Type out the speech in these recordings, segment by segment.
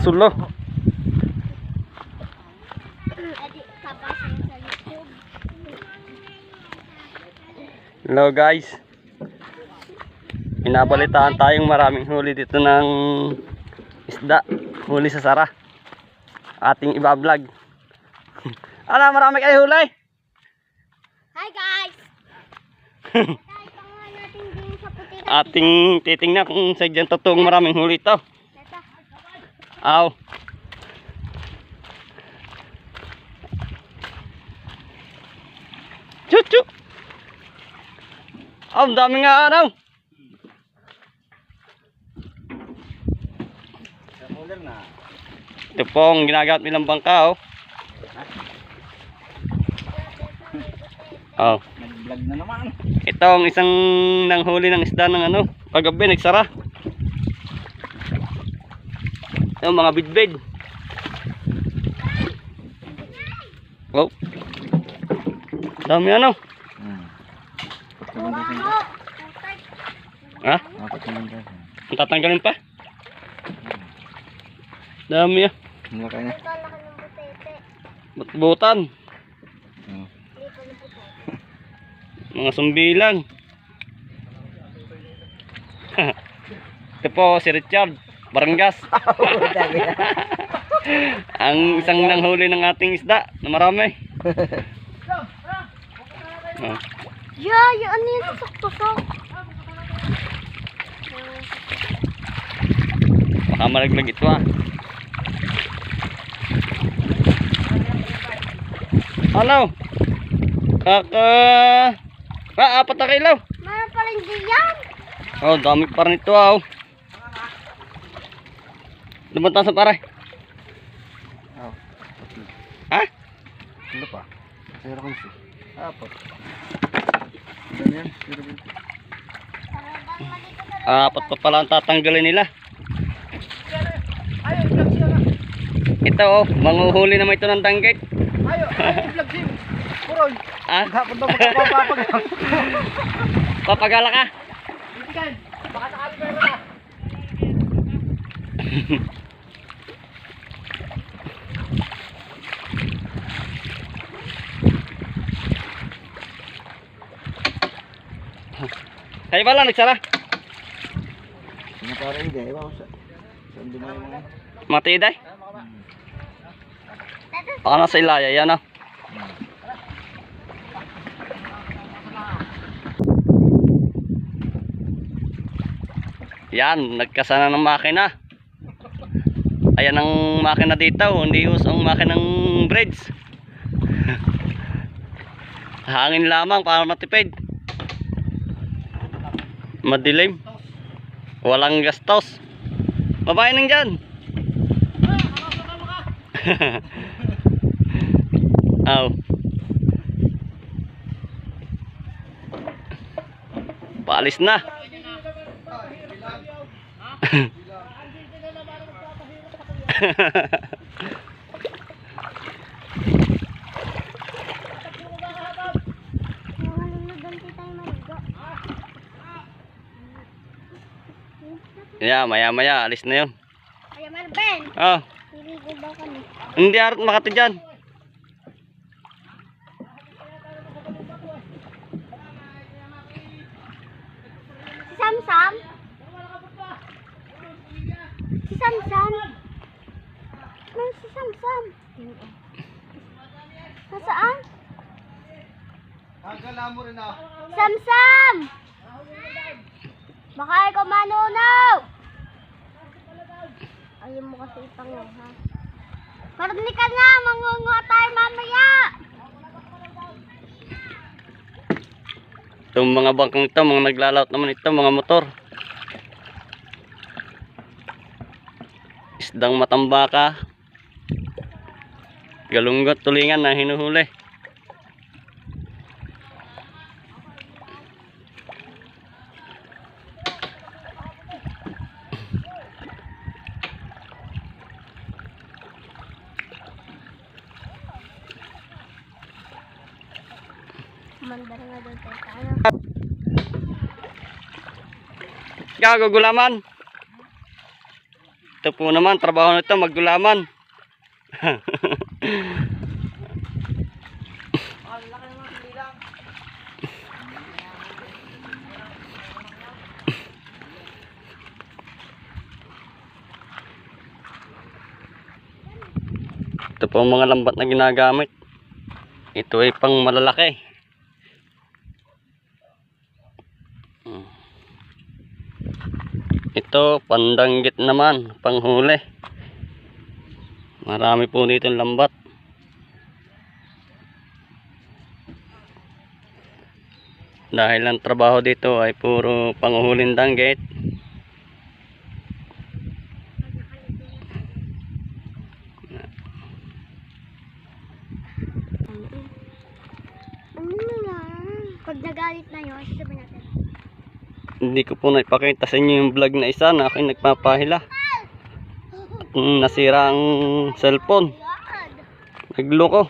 sulo. Hello guys. Pinabalitaan tayong maraming huli dito ng isda. Huli sa Sara. Ating ibablog. Ala, marami kayo huli. Hi guys. Ating titingnan kung sadyang totoong maraming huli ito. Aw. Chuchu. Ang dami nga araw. Ito pong ginagamit nilang bangka, oh. Oh. Nag-vlog na naman. Ito ang isang nanghuli ng isda ng ano, paggabi nagsara. Ito mga bidbid. Oh. Dami ano? Ha? Tatanggalin pa? Dami ah. Malaki na. Butan. Mga sumbilang. Ito po si Richard Barangas. Ang isang nanghuli ng ating isda na marami. Oh. Yeah, yung ano yung tusok-tusok. Baka malaglag ito ah. Ano? Apat na kilo. Meron pa rin diyan. Oh, dami pa rin ito ah. Oh. Lumantang sa paray. Oh. Ha? Ano pa? Zero kunsi. Apat. Ganyan. Apat pa pala ang tatanggalin nila. Ito oh, manguhuli naman ito ng danggit. Ayo, vlog sim. Puroy. Ah? Hapon daw magpapapag. Papagala ka? Bitikan. Baka sakali pa na. Kayo ba lang nagsara? Ano para ide? Iba ko sa. Saan din mo? Matiday? Baka nasa ilaya yan ah. Yan, nagkasana ng makina. Ayan ang makina dito, hindi usong makina ng bridge. Hangin lamang para matipid. Madilim. Walang gastos. Babae nang dyan. Aw. Paalis na. Yeah, maya-maya alis na 'yon. Ay, Ben. Oh, Niligo daw kami. hindi arat makati diyan. Si Samsam? Si Samsam? Ano si Samsam? Nasaan? Kagala mo rin ah. Samsam! Baka ikaw manunaw! Ayaw mo kasi ipangaw, ha? Marunong ka na! Mangunguha tayo mamaya! Itong mga bangkang ito, mga naglalaot naman ito, mga motor. Isdang matambaka. Galunggot, tulingan na hinuhuli. Mandar nga doon tayo. Gago gulaman. Ito ito po naman, trabaho nito, maggulaman. Ito po ang mga lambat na ginagamit. Ito ay pang malalaki. Ito, pandanggit naman, panghuli. Marami po dito lambat. Dahil ang trabaho dito ay puro panghuling danggit. Pag nagalit na yun, sabi natin. Hindi ko po naipakita sa inyo yung vlog na isa na aking nagpapahila. Nasira ang cellphone. Nagloko.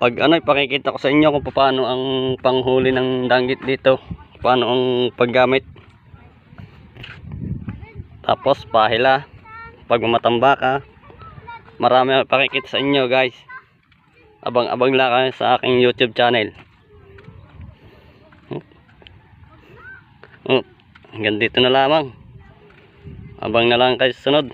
Pag ano, ipakikita ko sa inyo kung paano ang panghuli ng danggit dito. Paano ang paggamit. Tapos pahila. Pag mamatamba ka. Marami ang ipakikita sa inyo guys. Abang-abang lang kayo sa aking YouTube channel. Hanggang dito na lamang. Abang na lang kayo sa sunod.